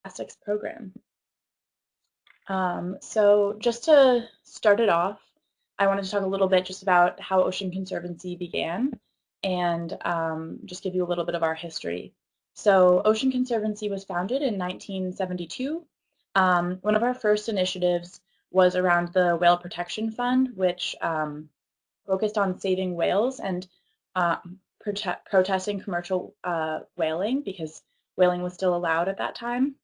plastics program. So just to start it off, I wanted to talk a little bit just about how Ocean Conservancy began and just give you a little bit of our history. So Ocean Conservancy was founded in 1972. One of our first initiatives was around the Whale Protection Fund, which focused on saving whales and uh, protesting commercial whaling because whaling was still allowed at that time.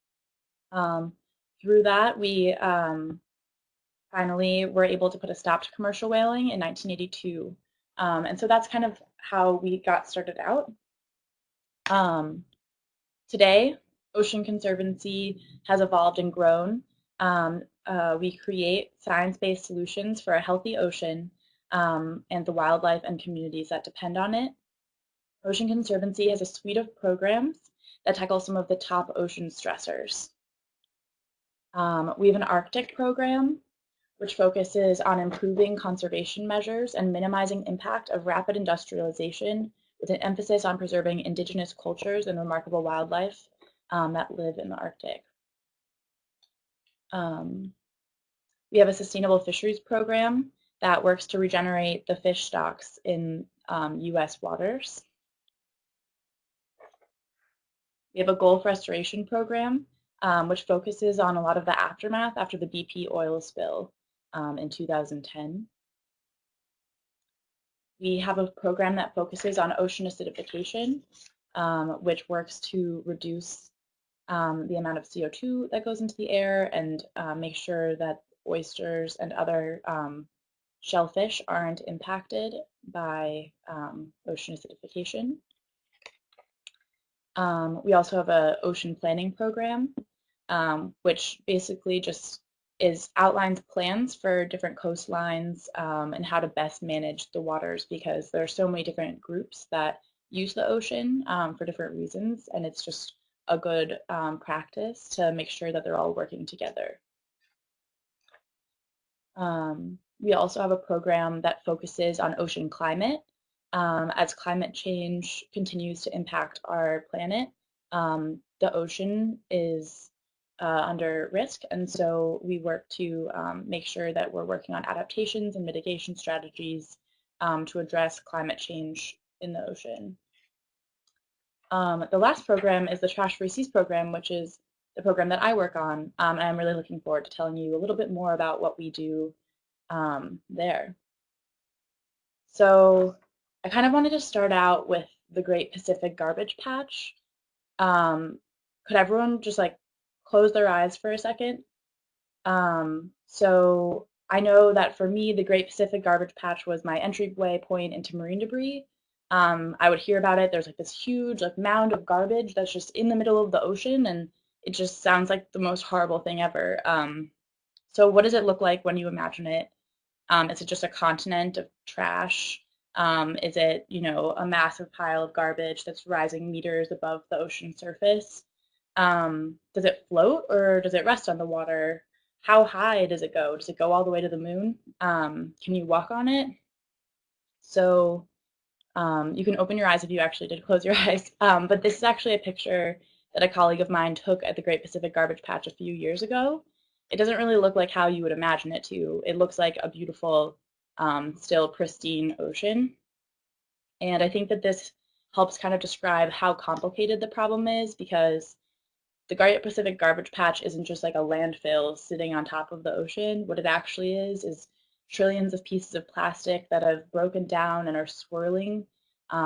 Um, Through that, we finally were able to put a stop to commercial whaling in 1982. And so that's kind of how we got started out. Um, Today, Ocean Conservancy has evolved and grown. We create science-based solutions for a healthy ocean and the wildlife and communities that depend on it. Ocean Conservancy has a suite of programs that tackle some of the top ocean stressors. We have an Arctic program, which focuses on improving conservation measures and minimizing impact of rapid industrialization with an emphasis on preserving indigenous cultures and remarkable wildlife that live in the Arctic. We have a sustainable fisheries program that works to regenerate the fish stocks in US waters. We have a Gulf restoration program, which focuses on a lot of the aftermath after the BP oil spill in 2010. We have a program that focuses on ocean acidification, which works to reduce the amount of CO2 that goes into the air and make sure that oysters and other shellfish aren't impacted by ocean acidification. We also have an ocean planning program, which basically just outlines plans for different coastlines and how to best manage the waters because there are so many different groups that use the ocean for different reasons, and it's just a good practice to make sure that they're all working together. We also have a program that focuses on ocean climate. As climate change continues to impact our planet, the ocean is under risk, and so we work to make sure that we're working on adaptations and mitigation strategies to address climate change in the ocean. The last program is the Trash Free Seas program, which is the program that I work on, and I'm really looking forward to telling you a little bit more about what we do there. So I kind of wanted to start out with the Great Pacific Garbage Patch. Could everyone just like close their eyes for a second? So I know that for me, the Great Pacific Garbage Patch was my entryway point into marine debris. I would hear about it. There's like this huge like mound of garbage that's just in the middle of the ocean, and it just sounds like the most horrible thing ever. So what does it look like when you imagine it? Is it just a continent of trash? Is it, you know, a massive pile of garbage that's rising meters above the ocean surface? Does it float or does it rest on the water? How high does it go? Does it go all the way to the moon? Can you walk on it? So you can open your eyes if you actually did close your eyes. But this is actually a picture that a colleague of mine took at the Great Pacific Garbage Patch a few years ago. It doesn't really look like how you would imagine it to. It looks like a beautiful, still pristine ocean. And I think that this helps kind of describe how complicated the problem is because the Great Pacific Garbage Patch isn't just like a landfill sitting on top of the ocean. What it actually is trillions of pieces of plastic that have broken down and are swirling.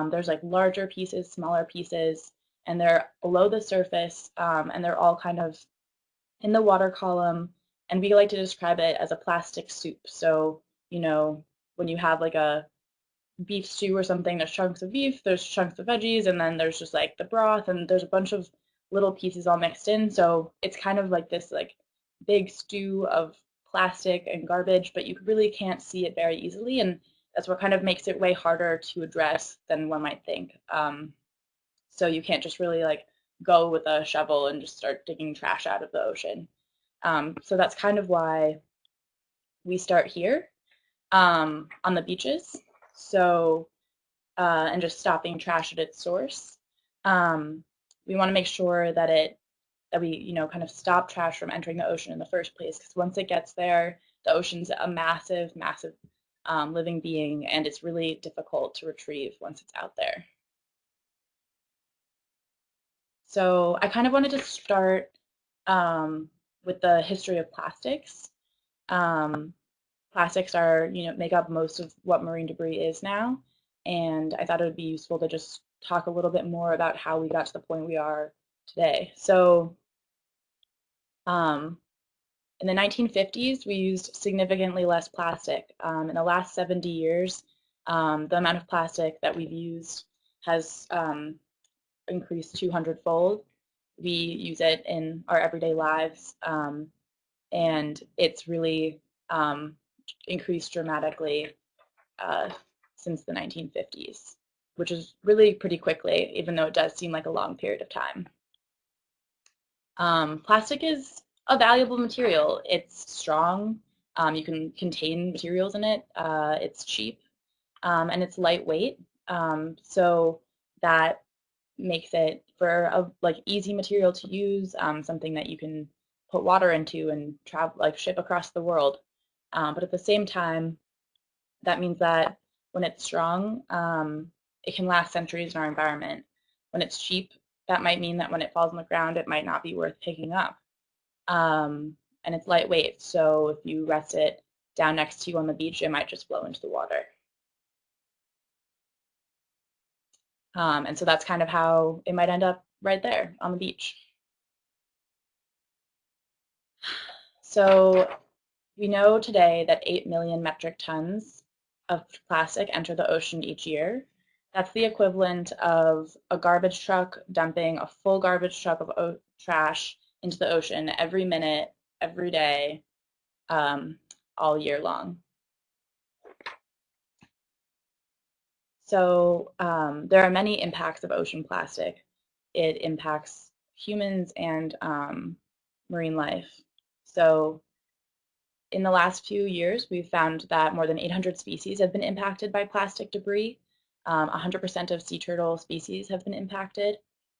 There's like larger pieces, smaller pieces, and they're below the surface, and they're all kind of in the water column. And we like to describe it as a plastic soup. So, you know, when you have like a beef stew or something, there's chunks of beef, there's chunks of veggies, and then there's just like the broth, and there's a bunch of little pieces all mixed in. So it's kind of like this like big stew of plastic and garbage, but you really can't see it very easily, and that's what kind of makes it way harder to address than one might think. So you can't just really like go with a shovel and just start digging trash out of the ocean. So that's kind of why we start here on the beaches. So and just stopping trash at its source. We want to make sure that it that we, kind of stop trash from entering the ocean in the first place. Because once it gets there, the ocean's a massive, massive living being, and it's really difficult to retrieve once it's out there. So I kind of wanted to start with the history of plastics. Um, Plastics are, make up most of what marine debris is now, and I thought it would be useful to just talk a little bit more about how we got to the point we are today. So in the 1950s, we used significantly less plastic. In the last 70 years, the amount of plastic that we've used has increased 200-fold. We use it in our everyday lives, and it's really increased dramatically since the 1950s, which is really pretty quickly, even though it does seem like a long period of time. Plastic is a valuable material. It's strong. You can contain materials in it. It's cheap, and it's lightweight. So that makes it for a easy material to use, something that you can put water into and travel ship across the world. But at the same time, that means that when it's strong, it can last centuries in our environment. When it's cheap, that might mean that when it falls on the ground, it might not be worth picking up. And it's lightweight, so if you rest it down next to you on the beach, it might just blow into the water. And so that's kind of how it might end up right there on the beach. So we know today that 8 million metric tons of plastic enter the ocean each year. That's the equivalent of a garbage truck dumping a full garbage truck of trash into the ocean every minute, every day, all year long. So there are many impacts of ocean plastic. It impacts humans and marine life. So in the last few years, we've found that more than 800 species have been impacted by plastic debris. 100% of sea turtle species have been impacted.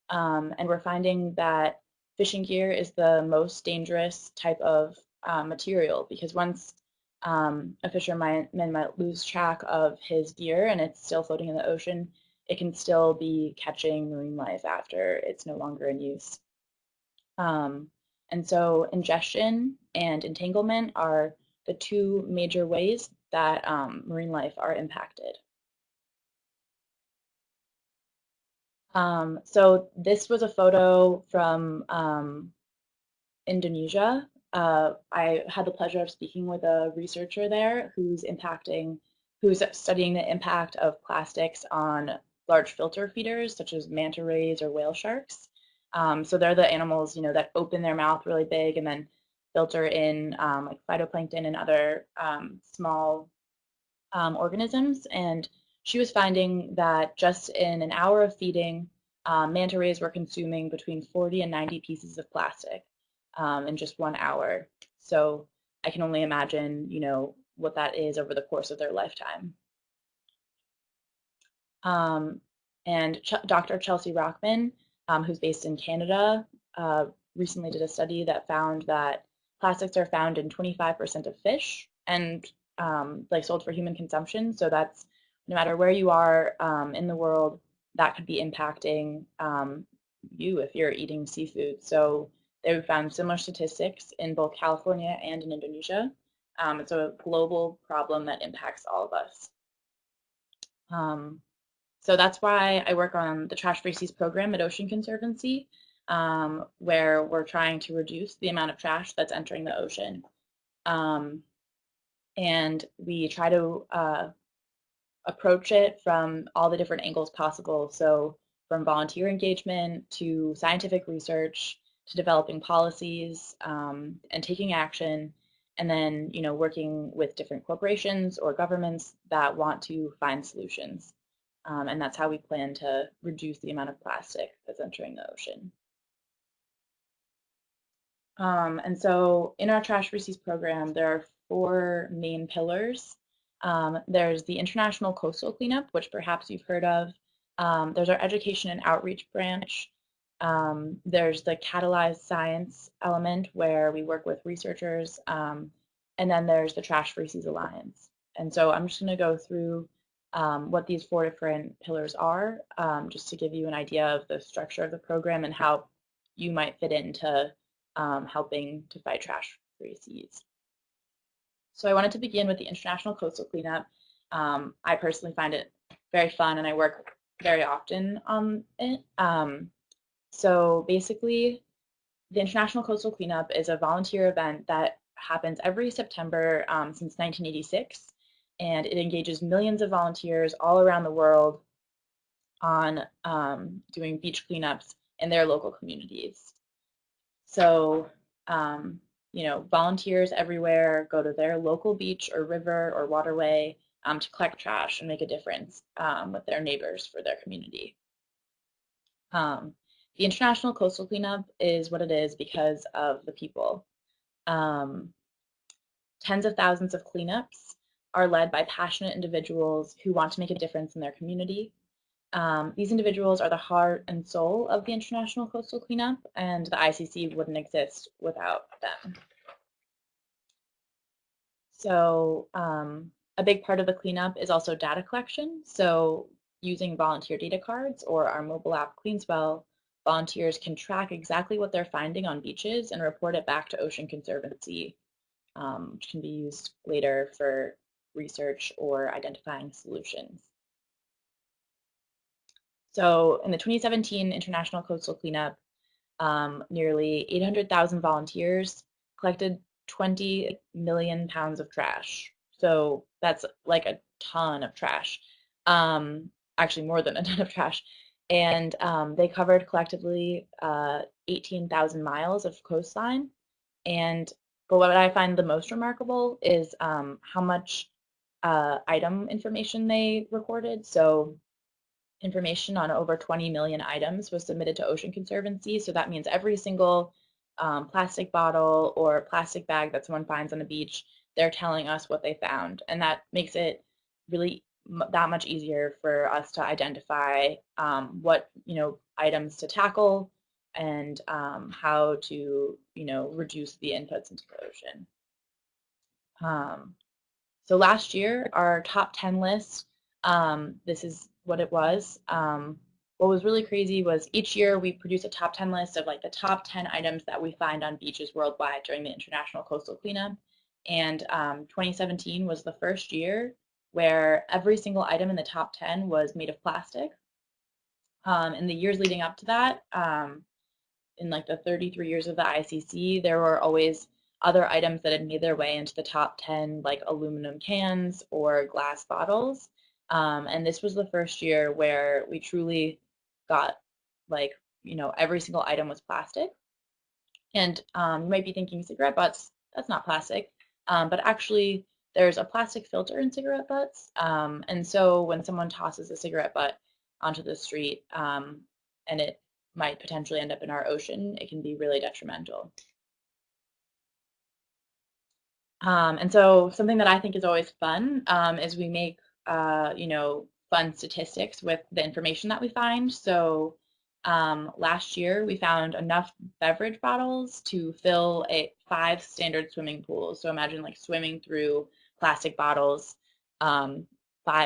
And we're finding that fishing gear is the most dangerous type of material, because once a fisherman might lose track of his gear and it's still floating in the ocean, it can still be catching marine life after it's no longer in use. And so ingestion and entanglement are the two major ways that marine life are impacted. So this was a photo from Indonesia. I had the pleasure of speaking with a researcher there who's studying the impact of plastics on large filter feeders, such as manta rays or whale sharks. So they're the animals, that open their mouth really big and then filter in like phytoplankton and other small organisms. And she was finding that just in an hour of feeding, manta rays were consuming between 40 and 90 pieces of plastic in just 1 hour. So I can only imagine, what that is over the course of their lifetime. And Dr. Chelsea Rockman, who's based in Canada, recently did a study that found that plastics are found in 25% of fish and sold for human consumption. So that's no matter where you are in the world, that could be impacting you if you're eating seafood. So they found similar statistics in both California and in Indonesia. It's a global problem that impacts all of us. So that's why I work on the Trash Free Seas program at Ocean Conservancy, where we're trying to reduce the amount of trash that's entering the ocean. And we try to approach it from all the different angles possible. So from volunteer engagement to scientific research to developing policies and taking action, and then working with different corporations or governments that want to find solutions. And that's how we plan to reduce the amount of plastic that's entering the ocean. And so in our Trash Free Seas program, there are 4 main pillars. There's the International Coastal Cleanup, which perhaps you've heard of. There's our education and outreach branch. There's the catalyzed science element where we work with researchers, and then there's the Trash Free Seas Alliance. And so I'm just going to go through what these 4 different pillars are, just to give you an idea of the structure of the program and how you might fit into helping to fight trash free seas. So I wanted to begin with the International Coastal Cleanup. I personally find it very fun and I work very often on it. So basically, the International Coastal Cleanup is a volunteer event that happens every September since 1986, and it engages millions of volunteers all around the world on doing beach cleanups in their local communities. So, volunteers everywhere go to their local beach or river or waterway to collect trash and make a difference with their neighbors for their community. The International Coastal Cleanup is what it is because of the people. Tens of thousands of cleanups are led by passionate individuals who want to make a difference in their community. These individuals are the heart and soul of the International Coastal Cleanup, and the ICC wouldn't exist without them. So a big part of the cleanup is also data collection. So using volunteer data cards or our mobile app CleanSwell, volunteers can track exactly what they're finding on beaches and report it back to Ocean Conservancy, which can be used later for research or identifying solutions. So in the 2017 International Coastal Cleanup, nearly 800,000 volunteers collected 20 million pounds of trash. So that's like a ton of trash, actually more than a ton of trash. And they covered collectively 18,000 miles of coastline. But what I find the most remarkable is how much item information they recorded. So information on over 20 million items was submitted to Ocean Conservancy. So that means every single plastic bottle or plastic bag that someone finds on the beach, they're telling us what they found. And that makes it really that much easier for us to identify what items to tackle and how to reduce the inputs into the ocean. So last year, our top 10 list, this is what it was. What was really crazy was each year we produce a top 10 list of like the top 10 items that we find on beaches worldwide during the International Coastal Cleanup. And 2017 was the first year where every single item in the top 10 was made of plastic. In the years leading up to that, in like the 33 years of the ICC, there were always other items that had made their way into the top 10, like aluminum cans or glass bottles. And this was the first year where we truly got like, every single item was plastic. And you might be thinking cigarette butts, that's not plastic. But actually, there's a plastic filter in cigarette butts. And so when someone tosses a cigarette butt onto the street and it might potentially end up in our ocean, it can be really detrimental. And so something that I think is always fun is we make, fun statistics with the information that we find. So last year we found enough beverage bottles to fill 5 standard swimming pools. So imagine like swimming through plastic bottles, 5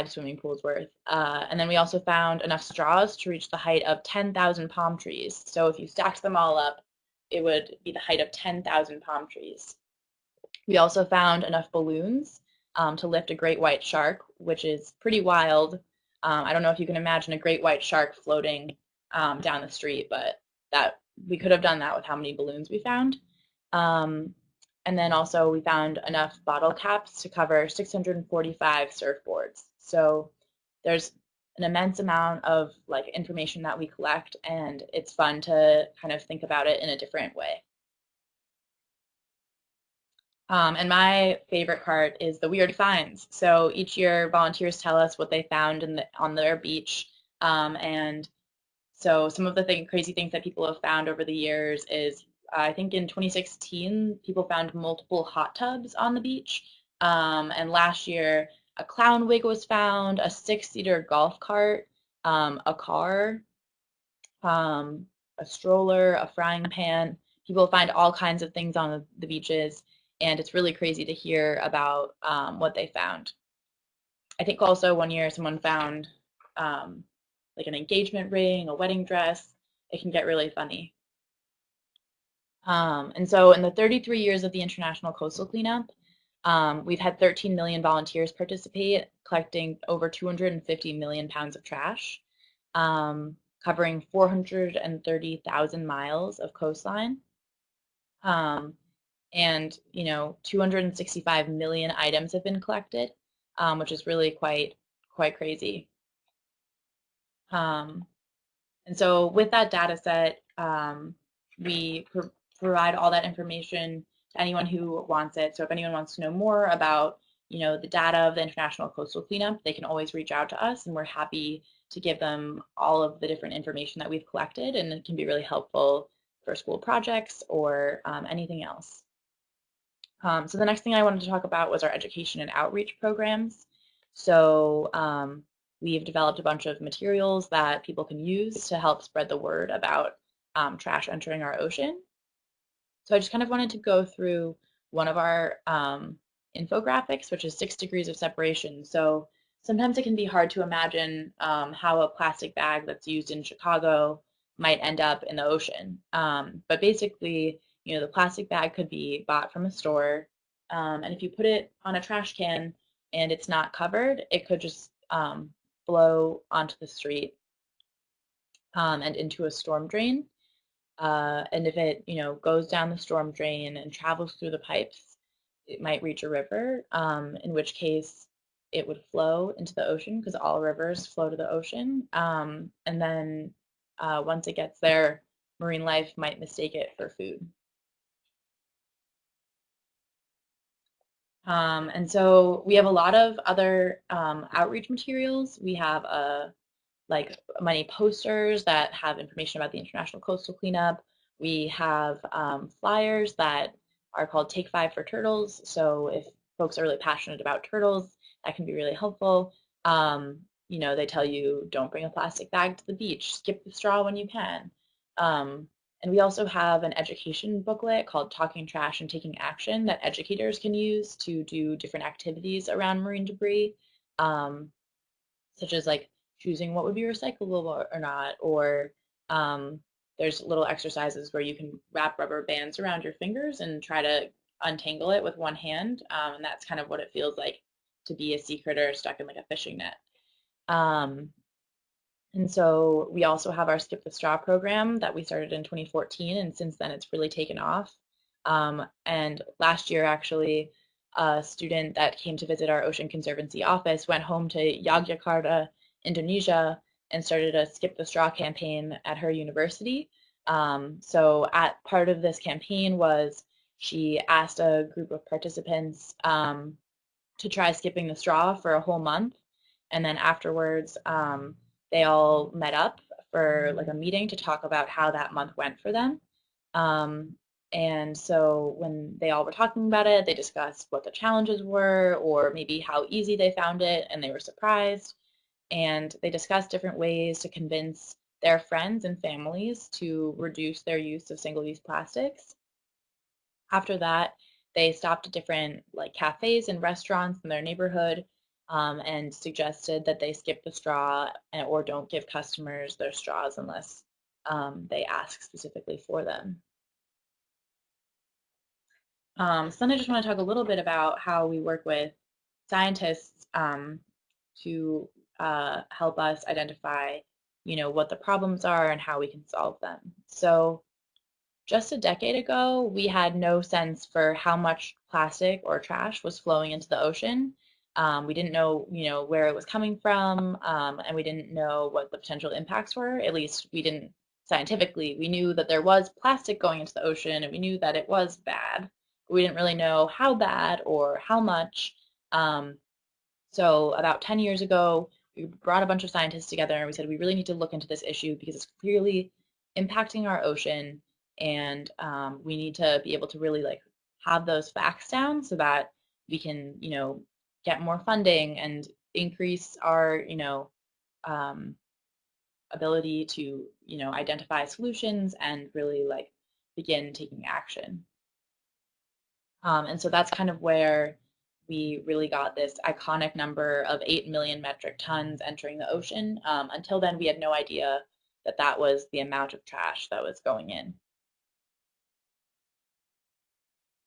swimming pools worth. And then we also found enough straws to reach the height of 10,000 palm trees. So if you stacked them all up, it would be the height of 10,000 palm trees. We also found enough balloons to lift a great white shark, which is pretty wild. I don't know if you can imagine a great white shark floating down the street, but that we could have done that with how many balloons we found. And then also we found enough bottle caps to cover 645 surfboards. So there's an immense amount of like information that we collect, and it's fun to kind of think about it in a different way. And my favorite part is the weird finds. So each year, volunteers tell us what they found on their beach. And so some of the crazy things that people have found over the years is, I think in 2016, people found multiple hot tubs on the beach. And last year, a clown wig was found, a 6-seater golf cart, a car, a stroller, a frying pan. People find all kinds of things on the beaches, and it's really crazy to hear about what they found. I think also one year someone found like an engagement ring, a wedding dress. It can get really funny. And so in the 33 years of the International Coastal Cleanup, we've had 13 million volunteers participate, collecting over 250 million pounds of trash, covering 430,000 miles of coastline. And 265 million items have been collected, which is really quite crazy. And so with that data set, we provide all that information to anyone who wants it. So if anyone wants to know more about the data of the International Coastal Cleanup, they can always reach out to us, and we're happy to give them all of the different information that we've collected, and it can be really helpful for school projects or anything else. So the next thing I wanted to talk about was our education and outreach programs. So we've developed a bunch of materials that people can use to help spread the word about trash entering our ocean. So I just kind of wanted to go through one of our infographics, which is 6 degrees of separation. So sometimes it can be hard to imagine how a plastic bag that's used in Chicago might end up in the ocean. But basically, the plastic bag could be bought from a store, and if you put it on a trash can and it's not covered, it could just blow onto the street and into a storm drain. And if it, goes down the storm drain and travels through the pipes, it might reach a river, in which case it would flow into the ocean because all rivers flow to the ocean. And then once it gets there, marine life might mistake it for food. And so we have a lot of other outreach materials. We have like many posters that have information about the International Coastal Cleanup. We have flyers that are called Take 5 for Turtles. So if folks are really passionate about turtles, that can be really helpful. They tell you don't bring a plastic bag to the beach, skip the straw when you can. And we also have an education booklet called Talking Trash and Taking Action that educators can use to do different activities around marine debris, such as like choosing what would be recyclable or not, or there's little exercises where you can wrap rubber bands around your fingers and try to untangle it with one hand, and that's kind of what it feels like to be a sea critter stuck in like a fishing net. And so we also have our Skip the Straw program that we started in 2014, and since then it's really taken off. And last year, actually, a student that came to visit our Ocean Conservancy office went home to Yogyakarta, Indonesia, and started a Skip the Straw campaign at her university. So at part of this campaign was she asked a group of participants to try skipping the straw for a whole month, and then afterwards they all met up for like a meeting to talk about how that month went for them. And so when they all were talking about it, they discussed what the challenges were or maybe how easy they found it, and they were surprised. And they discussed different ways to convince their friends and families to reduce their use of single-use plastics. After that, they stopped at different like cafes and restaurants in their neighborhood and suggested that they skip the straw or don't give customers their straws unless they ask specifically for them. So then I just want to talk a little bit about how we work with scientists to help us identify, what the problems are and how we can solve them. So just a decade ago, we had no sense for how much plastic or trash was flowing into the ocean. We didn't know, where it was coming from, and we didn't know what the potential impacts were. At least we didn't scientifically. We knew that there was plastic going into the ocean, and we knew that it was bad, but we didn't really know how bad or how much. So about 10 years ago, we brought a bunch of scientists together and we said we really need to look into this issue because it's clearly impacting our ocean, and we need to be able to really like have those facts down so that we can, get more funding and increase our, ability to, identify solutions and really like begin taking action. And so that's kind of where we really got this iconic number of 8 million metric tons entering the ocean. Until then, we had no idea that that was the amount of trash that was going in.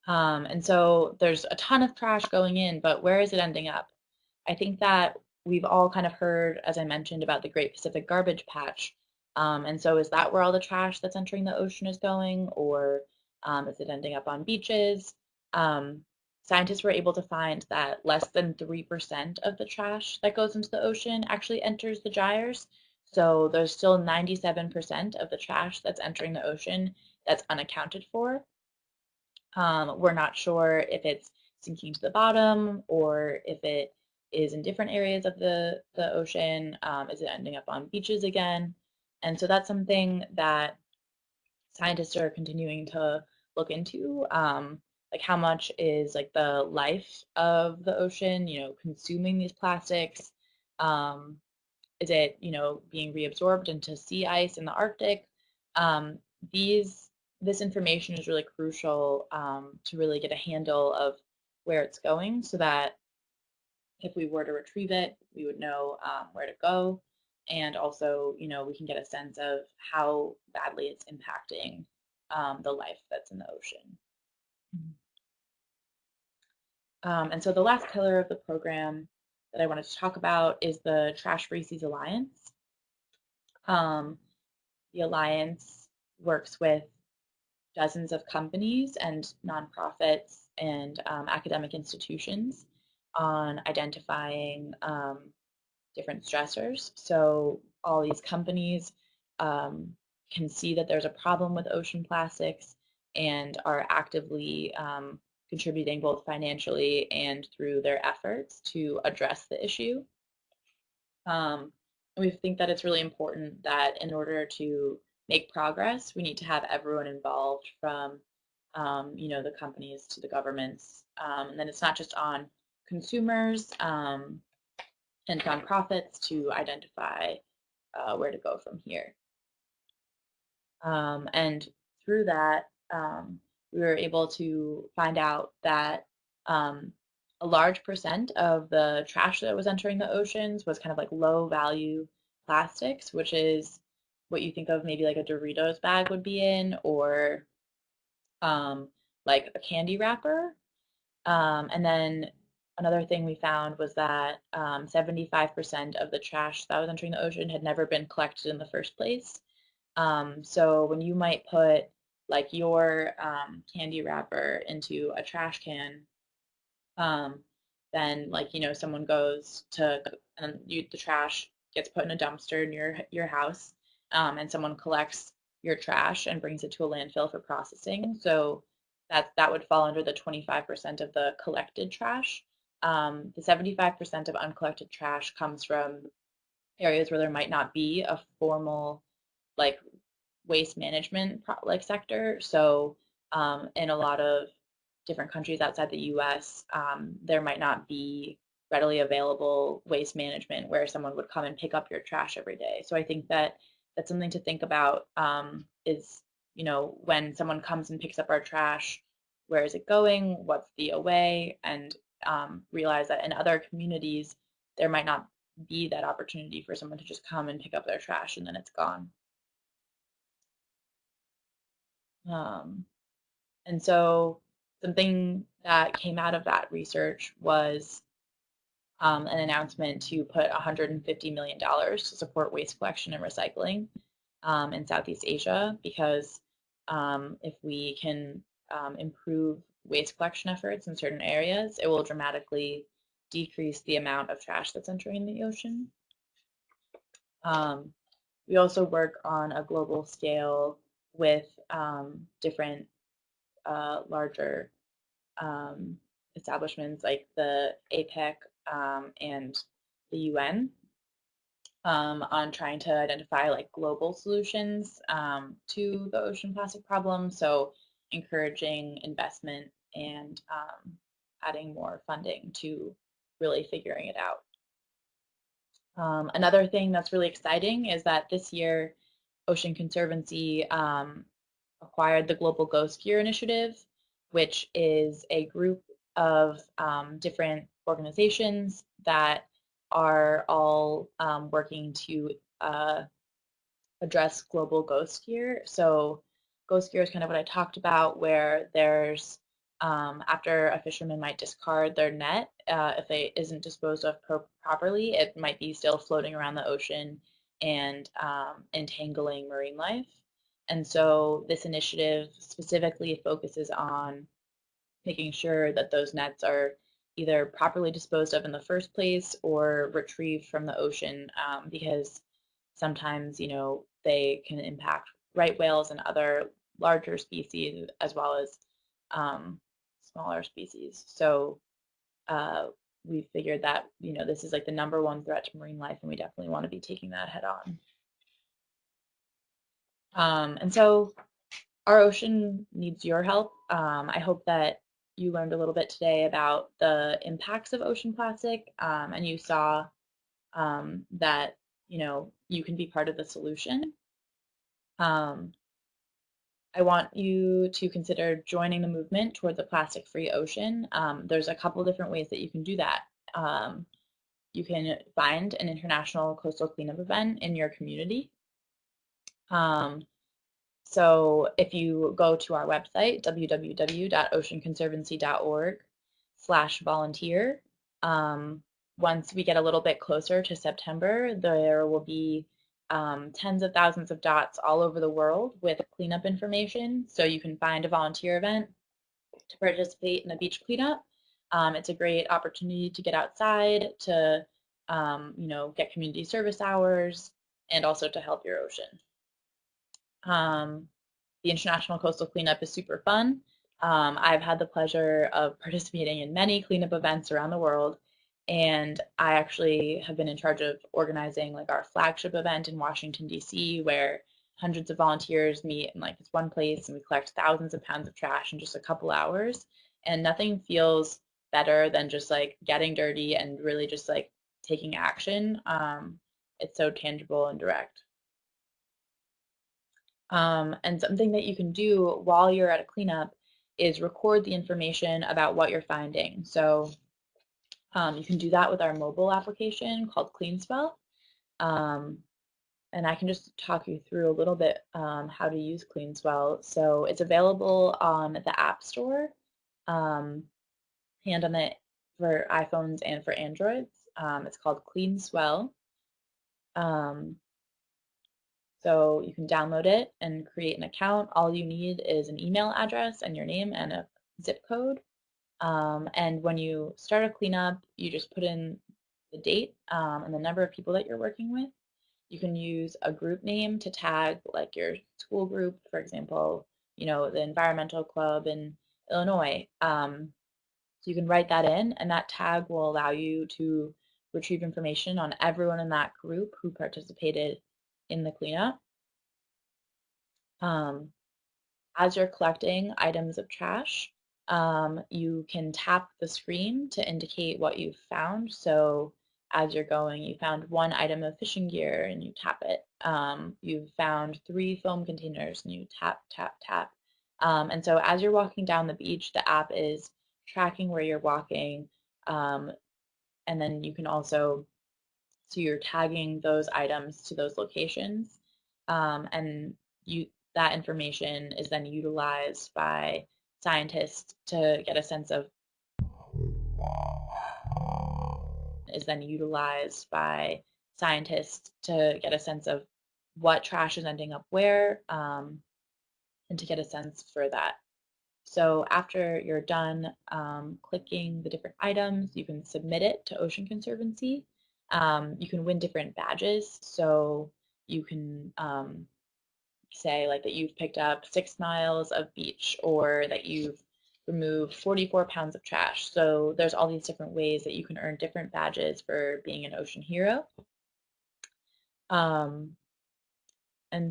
And so there's a ton of trash going in, but where is it ending up? I think that we've all kind of heard, as I mentioned, about the Great Pacific Garbage Patch. And so is that where all the trash that's entering the ocean is going, or is it ending up on beaches? Um, Scientists were able to find that less than 3% of the trash that goes into the ocean actually enters the gyres. So there's still 97% of the trash that's entering the ocean that's unaccounted for. We're not sure if it's sinking to the bottom or if it is in different areas of the ocean. Is it ending up on beaches again? And so that's something that scientists are continuing to look into. Like how much is like the life of the ocean, consuming these plastics? Um, is it, being reabsorbed into sea ice in the Arctic? Um, these this information is really crucial to really get a handle of where it's going, so that if we were to retrieve it, we would know where to go, and also, we can get a sense of how badly it's impacting the life that's in the ocean. And so the last pillar of the program that I wanted to talk about is the Trash Free Seas Alliance. Um, The Alliance works with dozens of companies and nonprofits and academic institutions on identifying different stressors. So all these companies can see that there's a problem with ocean plastics and are actively contributing both financially and through their efforts to address the issue. Um, we think that it's really important that in order to make progress, we need to have everyone involved from, the companies to the governments. And then it's not just on consumers and nonprofits to identify where to go from here. And through that, we were able to find out that um, a large percent of the trash that was entering the oceans was kind of like low value plastics, which is what you think of maybe like a Doritos bag would be in, or um, like a candy wrapper. And then another thing we found was that 75% of the trash that was entering the ocean had never been collected in the first place. So when you might put like your candy wrapper into a trash can, um, then like someone goes to and the trash gets put in a dumpster in your house, and someone collects your trash and brings it to a landfill for processing. So that would fall under the 25% of the collected trash. The 75% of uncollected trash comes from areas where there might not be a formal like waste management like sector. So in a lot of different countries outside the U.S., there might not be readily available waste management where someone would come and pick up your trash every day. So I think that that's something to think about. Is when someone comes and picks up our trash, where is it going? What's the away? And realize that in other communities there might not be that opportunity for someone to just come and pick up their trash and then it's gone. Um, and so something that came out of that research was an announcement to put $150 million to support waste collection and recycling in Southeast Asia, because if we can improve waste collection efforts in certain areas, it will dramatically decrease the amount of trash that's entering the ocean. We also work on a global scale with different larger establishments like the APEC and the UN on trying to identify like global solutions to the ocean plastic problem. So encouraging investment and adding more funding to really figuring it out. Another thing that's really exciting is that this year Ocean Conservancy acquired the Global Ghost Year Initiative, which is a group of different organizations that are all working to address global ghost gear. So ghost gear is kind of what I talked about, where there's after a fisherman might discard their net, if it isn't disposed of properly, it might be still floating around the ocean and entangling marine life. And so this initiative specifically focuses on making sure that those nets are either properly disposed of in the first place or retrieved from the ocean, because sometimes, they can impact right whales and other larger species as well as smaller species. So uh, we figured that, this is like the number one threat to marine life, and we definitely want to be taking that head on. And so our ocean needs your help. I hope that you learned a little bit today about the impacts of ocean plastic, and you saw that you can be part of the solution. Um, I want you to consider joining the movement towards a plastic-free ocean. There's a couple different ways that you can do that. You can find an international coastal cleanup event in your community. So if you go to our website, www.oceanconservancy.org/volunteer, once we get a little bit closer to September, there will be tens of thousands of dots all over the world with cleanup information. So you can find a volunteer event to participate in a beach cleanup. It's a great opportunity to get outside, to get community service hours, and also to help your ocean. The International Coastal Cleanup is super fun. I've had the pleasure of participating in many cleanup events around the world, and I actually have been in charge of organizing like our flagship event in Washington, D.C., where hundreds of volunteers meet in like this one place and we collect thousands of pounds of trash in just a couple hours. And nothing feels better than just like getting dirty and really just like taking action. It's so tangible and direct. And something that you can do while you're at a cleanup is record the information about what you're finding. So you can do that with our mobile application called CleanSwell. And I can just talk you through a little bit how to use CleanSwell. So it's available on the App Store and on the for iPhones and for Androids. It's called CleanSwell. So you can download it and create an account. All you need is an email address and your name and a zip code. And when you start a cleanup, you just put in the date and the number of people that you're working with. You can use a group name to tag like your school group, for example, the environmental club in Illinois. So you can write that in, and that tag will allow you to retrieve information on everyone in that group who participated in the cleanup. As you're collecting items of trash, you can tap the screen to indicate what you've found. So as you're going, you found one item of fishing gear and you tap it. You've found 3 film containers and you tap, tap, tap. And so as you're walking down the beach, the app is tracking where you're walking. And then you can also, so you're tagging those items to those locations. And that information is then utilized by scientists to get a sense of what trash is ending up where, and to get a sense for that. So after you're done clicking the different items, you can submit it to Ocean Conservancy. You can win different badges. So you can say like that you've picked up 6 miles of beach or that you've removed 44 pounds of trash. So there's all these different ways that you can earn different badges for being an ocean hero. And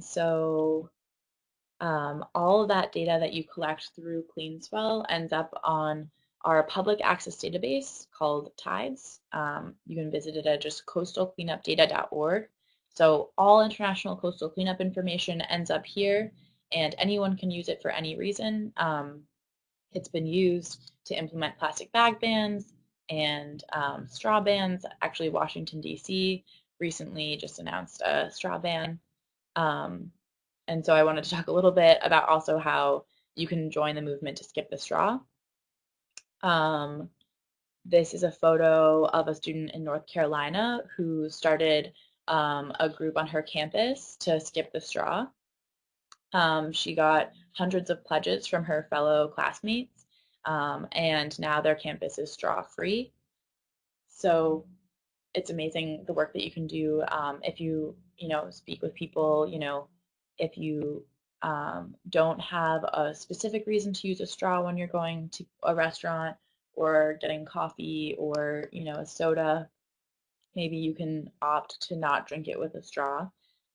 so all of that data that you collect through CleanSwell ends up on our public access database called TIDES. You can visit it at just coastalcleanupdata.org. So all international coastal cleanup information ends up here, and anyone can use it for any reason. It's been used to implement plastic bag bans and straw bans. Actually, Washington, D.C. recently just announced a straw ban. And so I wanted to talk a little bit about also how you can join the movement to skip the straw. This is a photo of a student in North Carolina who started a group on her campus to skip the straw. She got hundreds of pledges from her fellow classmates, and now their campus is straw-free. So it's amazing the work that you can do if you speak with people. If you don't have a specific reason to use a straw when you're going to a restaurant or getting coffee or a soda, maybe you can opt to not drink it with a straw.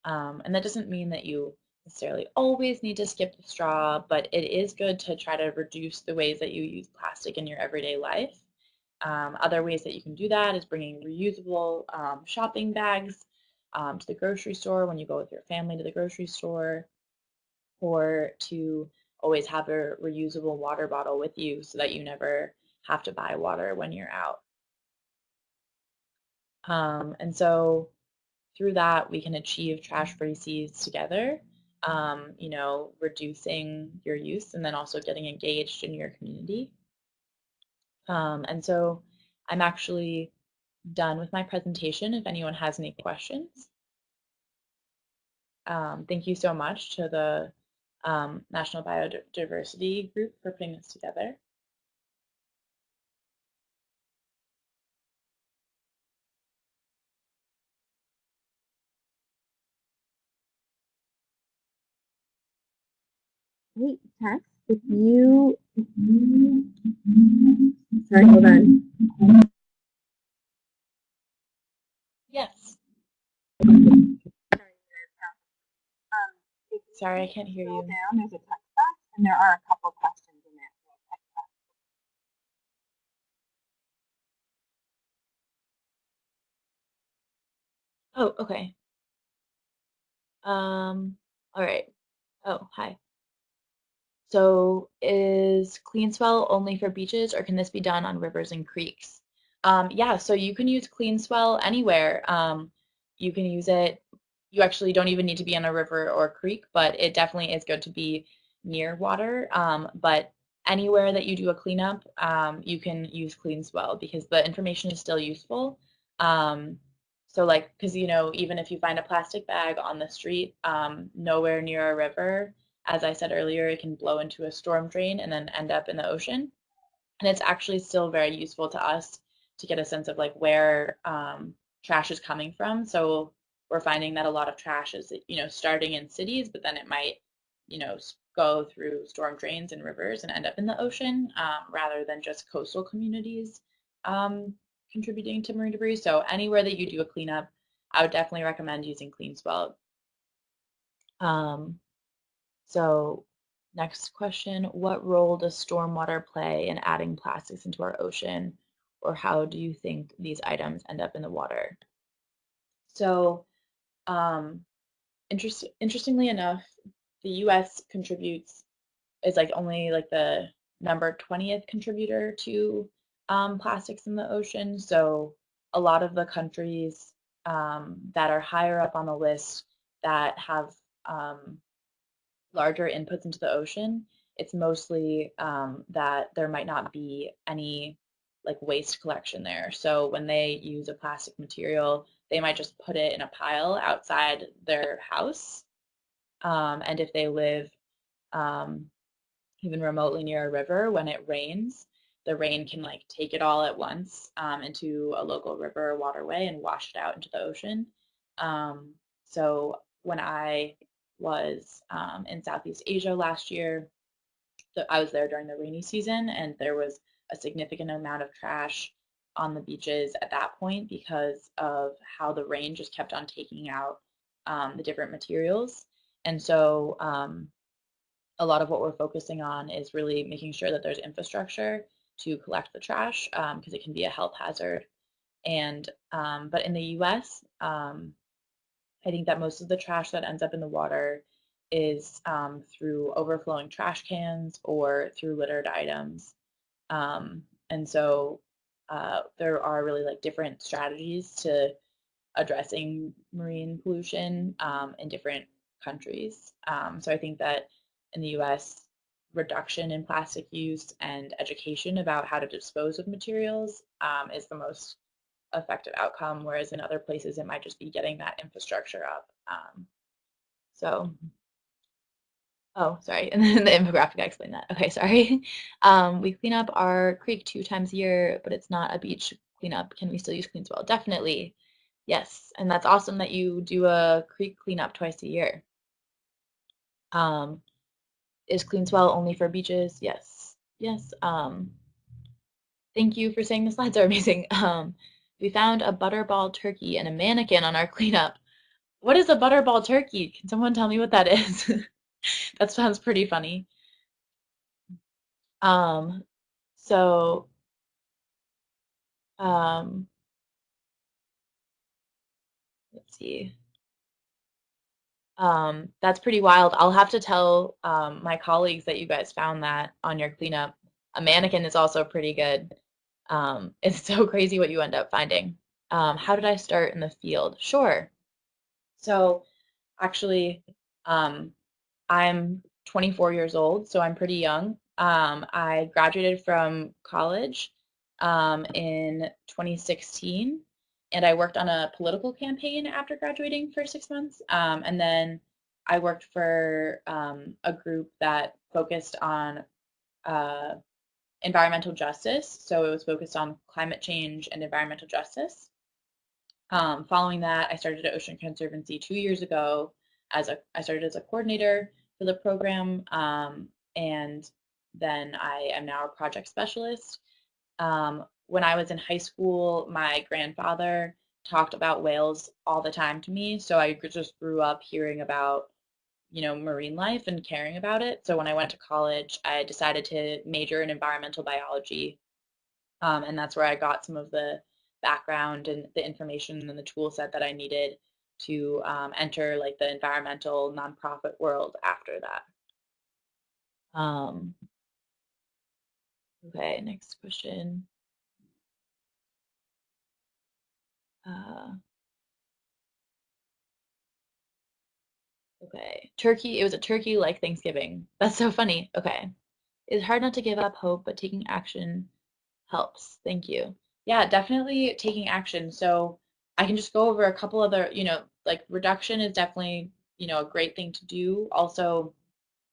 And that doesn't mean that you necessarily always need to skip the straw, but it is good to try to reduce the ways that you use plastic in your everyday life. Other ways that you can do that is bringing reusable shopping bags to the grocery store when you go with your family to the grocery store, or to always have a reusable water bottle with you so that you never have to buy water when you're out. And so through that, we can achieve trash-free seas together, reducing your use and then also getting engaged in your community. And so I'm actually done with my presentation if anyone has any questions. Thank you so much to the National Biodiversity Group for putting this together. Hey, Tess, sorry, hold on. Yes. Sorry, I can't hear you. Down, there's a text box, and there are a couple questions in there. Oh, okay. All right. Oh, hi. So is clean swell only for beaches, or can this be done on rivers and creeks? Yeah, so you can use clean swell anywhere. You can use it. You actually don't even need to be on a river or a creek, but it definitely is good to be near water. But anywhere that you do a cleanup, you can use clean swell because the information is still useful. So like, because even if you find a plastic bag on the street, nowhere near a river, as I said earlier, it can blow into a storm drain and then end up in the ocean. And it's actually still very useful to us to get a sense of like where trash is coming from. So we're finding that a lot of trash is, starting in cities, but then it might, go through storm drains and rivers and end up in the ocean rather than just coastal communities contributing to marine debris. So anywhere that you do a cleanup, I would definitely recommend using CleanSwell. So next question, what role does stormwater play in adding plastics into our ocean, or how do you think these items end up in the water? So um, interestingly enough, the US contributes, is like only like the number 20th contributor to plastics in the ocean. So a lot of the countries that are higher up on the list that have larger inputs into the ocean, it's mostly that there might not be any like waste collection there. So when they use a plastic material, they might just put it in a pile outside their house. And if they live um, even remotely near a river, when it rains, the rain can like take it all at once into a local river or waterway and wash it out into the ocean. So when I was in Southeast Asia last year, I was there during the rainy season, and there was a significant amount of trash on the beaches at that point because of how the rain just kept on taking out the different materials. And so a lot of what we're focusing on is really making sure that there's infrastructure to collect the trash because it can be a health hazard. And but in the U.S., I think that most of the trash that ends up in the water is through overflowing trash cans or through littered items. And so there are really like different strategies to addressing marine pollution in different countries. So I think that in the US, reduction in plastic use and education about how to dispose of materials is the most effective outcome, whereas in other places it might just be getting that infrastructure up. So, oh, sorry, and then the infographic I explained that. Okay, sorry. We clean up our creek 2 times a year, but it's not a beach cleanup. Can we still use CleanSwell? Definitely. Yes, and that's awesome that you do a creek cleanup twice a year. Is CleanSwell only for beaches? Yes. Yes. Thank you for saying the slides are amazing. We found a butterball turkey and a mannequin on our cleanup. What is a butterball turkey? Can someone tell me what that is? That sounds pretty funny. Um, so, um, let's see. That's pretty wild. I'll have to tell my colleagues that you guys found that on your cleanup. A mannequin is also pretty good. It's so crazy what you end up finding. How did I start in the field? Sure. So actually, um, I'm 24 years old, so I'm pretty young. I graduated from college in 2016, and I worked on a political campaign after graduating for 6 months. And then I worked for a group that focused on uh, environmental justice. So it was focused on climate change and environmental justice. Following that, I started at Ocean Conservancy 2 years ago. I started as a coordinator for the program, and then I am now a project specialist. When I was in high school, my grandfather talked about whales all the time to me, so I just grew up hearing about, marine life and caring about it. So when I went to college, I decided to major in environmental biology, and that's where I got some of the background and the information and the tool set that I needed to enter like the environmental nonprofit world after that. Um, okay, next question. Uh, okay, turkey. It was a turkey like Thanksgiving. That's so funny. Okay, it's hard not to give up hope, but taking action helps. Thank you. Yeah, definitely taking action. So I can just go over a couple other, like reduction is definitely, a great thing to do. Also,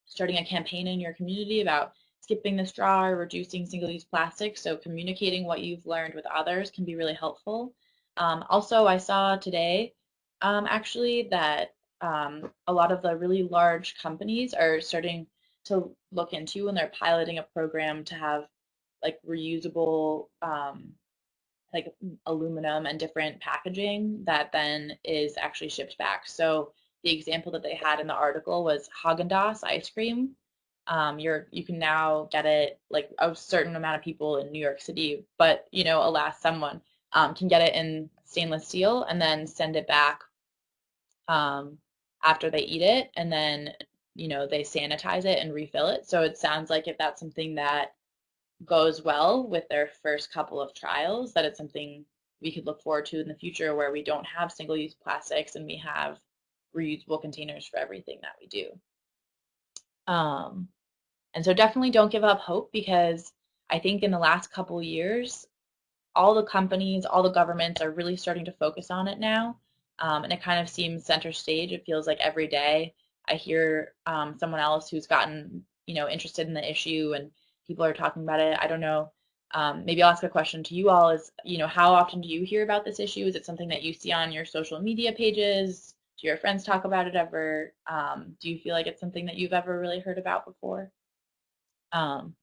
starting a campaign in your community about skipping the straw or reducing single-use plastic. So communicating what you've learned with others can be really helpful. Also, I saw today actually that a lot of the really large companies are starting to look into and they're piloting a program to have like reusable like aluminum and different packaging that then is actually shipped back. So the example that they had in the article was Haagen-Dazs ice cream. You can now get it like a certain amount of people in New York City, but alas, someone can get it in stainless steel and then send it back um, after they eat it, and then they sanitize it and refill it. So it sounds like if that's something that goes well with their first couple of trials, that it's something we could look forward to in the future where we don't have single-use plastics and we have reusable containers for everything that we do. Um, and so definitely don't give up hope because I think in the last couple of years, all the companies, all the governments are really starting to focus on it now. And it kind of seems center stage. It feels like every day I hear someone else who's gotten, interested in the issue and people are talking about it. I don't know. Maybe I'll ask a question to you all is, how often do you hear about this issue? Is it something that you see on your social media pages? Do your friends talk about it ever? Do you feel like it's something that you've ever really heard about before? Um,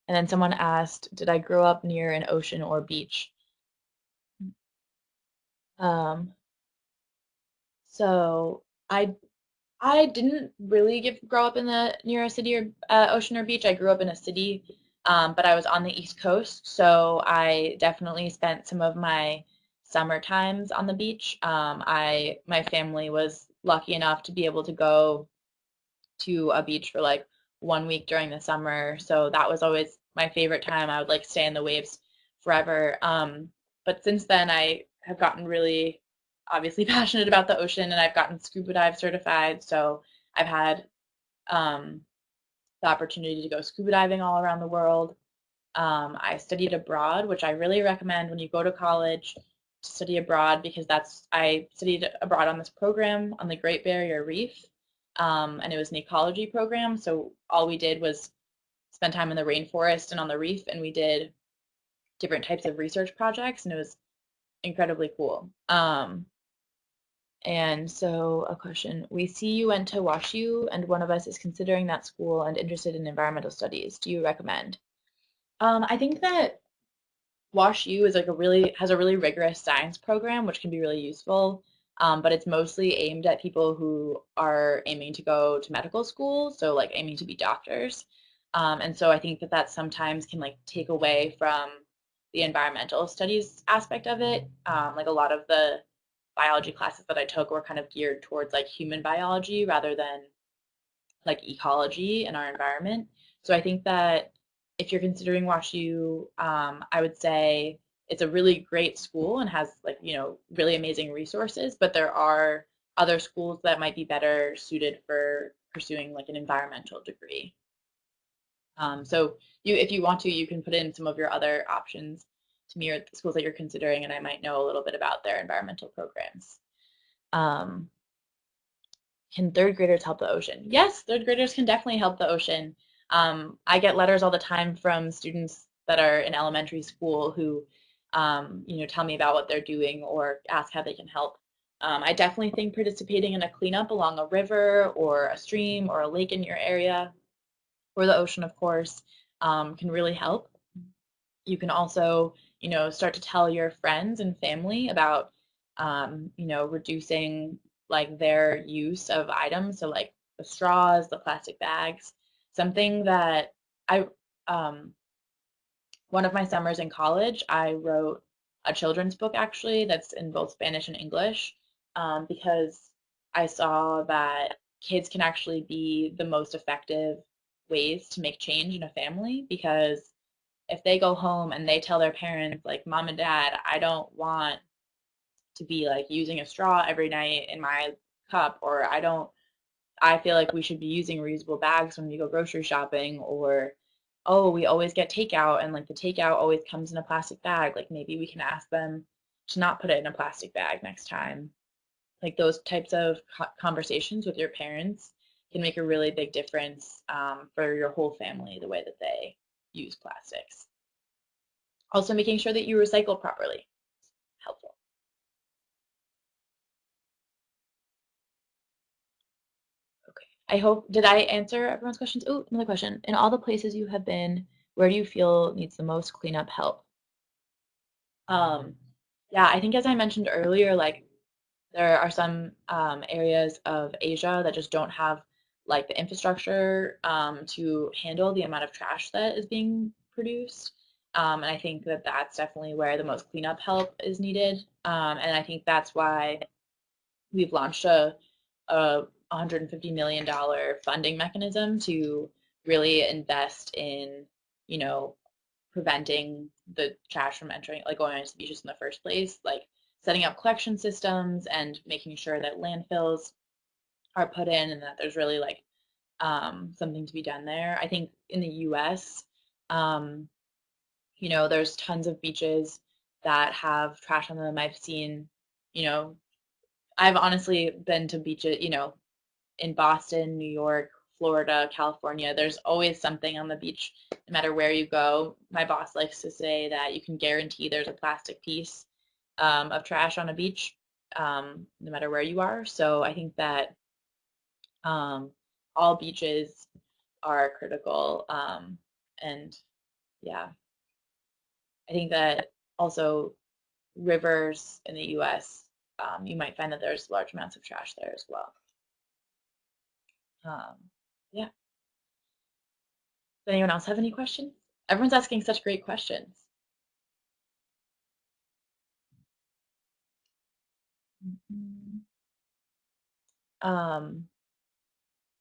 and then someone asked, did I grow up near an ocean or beach? Um, so I didn't really grow up in the near a city or ocean or beach. I grew up in a city, But I was on the East Coast, so I definitely spent some of my summer times on the beach. My family was lucky enough to be able to go to a beach for like 1 week during the summer, so that was always my favorite time. I would like stay in the waves forever. But since then, I have gotten really obviously passionate about the ocean, and I've gotten scuba dive certified. So I've had um, the opportunity to go scuba diving all around the world. I studied abroad, which I really recommend when you go to college to study abroad because I studied abroad on this program on the Great Barrier Reef, and it was an ecology program. So all we did was spend time in the rainforest and on the reef, and we did different types of research projects, and it was incredibly cool. And so a question, we see you went to WashU, and one of us is considering that school and interested in environmental studies. Do you recommend? I think that WashU is like has a really rigorous science program, which can be really useful. But it's mostly aimed at people who are aiming to go to medical school, so like aiming to be doctors. And so I think that that sometimes can like take away from the environmental studies aspect of it. Like a lot of the biology classes that I took were kind of geared towards like human biology rather than like ecology and our environment. So I think that if you're considering WashU, I would say it's a really great school and has like, really amazing resources, but there are other schools that might be better suited for pursuing like an environmental degree. So if you want to, you can put in some of your other options to me or the schools that you're considering, and I might know a little bit about their environmental programs. Um, Can third graders help the ocean? Yes, third graders can definitely help the ocean. I get letters all the time from students that are in elementary school who, tell me about what they're doing or ask how they can help. I definitely think participating in a cleanup along a river or a stream or a lake in your area, or the ocean, of course, can really help. You can also, start to tell your friends and family about, reducing like their use of items. So like the straws, the plastic bags, something that I, um, one of my summers in college, I wrote a children's book actually that's in both Spanish and English, because I saw that kids can actually be the most effective ways to make change in a family because if they go home and they tell their parents like mom and dad, I don't want to be like using a straw every night in my cup, or I feel like we should be using reusable bags when we go grocery shopping, or oh, we always get takeout and like the takeout always comes in a plastic bag, like maybe we can ask them to not put it in a plastic bag next time. Like those types of conversations with your parents can make a really big difference, for your whole family, the way that they use plastics. Also making sure that you recycle properly. Helpful. Okay. I hope, did I answer everyone's questions? Oh, another question. In all the places you have been, where do you feel needs the most cleanup help? Um, yeah, I think as I mentioned earlier, like there are some areas of Asia that just don't have like the infrastructure to handle the amount of trash that is being produced. And I think that that's definitely where the most cleanup help is needed. And I think that's why we've launched a $150 million funding mechanism to really invest in, you know, preventing the trash from entering, like going into the beaches in the first place, like setting up collection systems and making sure that landfills are put in and that there's really like something to be done there. I think in the U.S., um, there's tons of beaches that have trash on them. I've seen, you know, I've honestly been to beaches, in Boston, New York, Florida, California. There's always something on the beach, no matter where you go. My boss likes to say that you can guarantee there's a plastic piece of trash on a beach, no matter where you are. So I think that um, all beaches are critical. And yeah, I think that also rivers in the US, you might find that there's large amounts of trash there as well. Um, yeah. Does anyone else have any questions? Everyone's asking such great questions.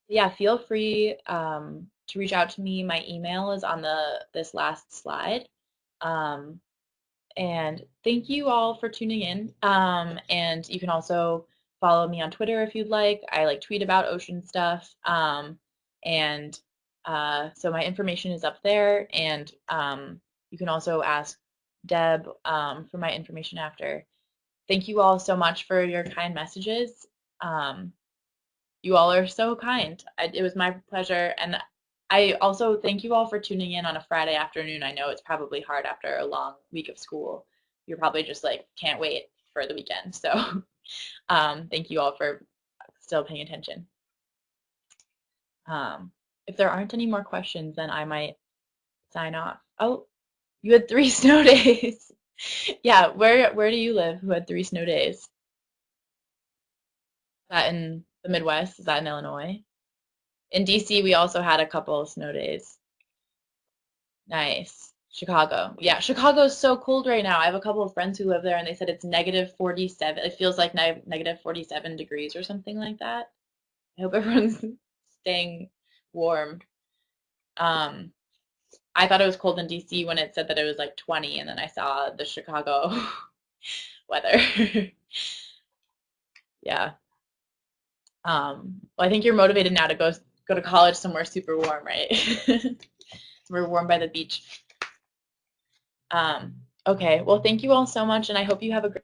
Yeah, feel free to reach out to me. My email is on this last slide. Um, and thank you all for tuning in. And you can also follow me on Twitter if you'd like. I like tweet about ocean stuff. And so my information is up there. And you can also ask Deb for my information after. Thank you all so much for your kind messages. You all are so kind. It was my pleasure. And I also thank you all for tuning in on a Friday afternoon. I know it's probably hard after a long week of school. You're probably just like, can't wait for the weekend. So thank you all for still paying attention. If there aren't any more questions, then I might sign off. Oh, you had 3 snow days. Yeah, where do you live who had 3 snow days? Is that in the Midwest? Is that in Illinois? In DC, we also had a couple of snow days. Nice. Chicago. Yeah, Chicago is so cold right now. I have a couple of friends who live there and they said it's negative 47. It feels like negative 47 degrees or something like that. I hope everyone's staying warm. Um, I thought it was cold in DC when it said that it was like 20 and then I saw the Chicago weather. Yeah. Well, I think you're motivated now to go to college somewhere super warm, right? Somewhere warm by the beach. Okay, well, thank you all so much, and I hope you have a great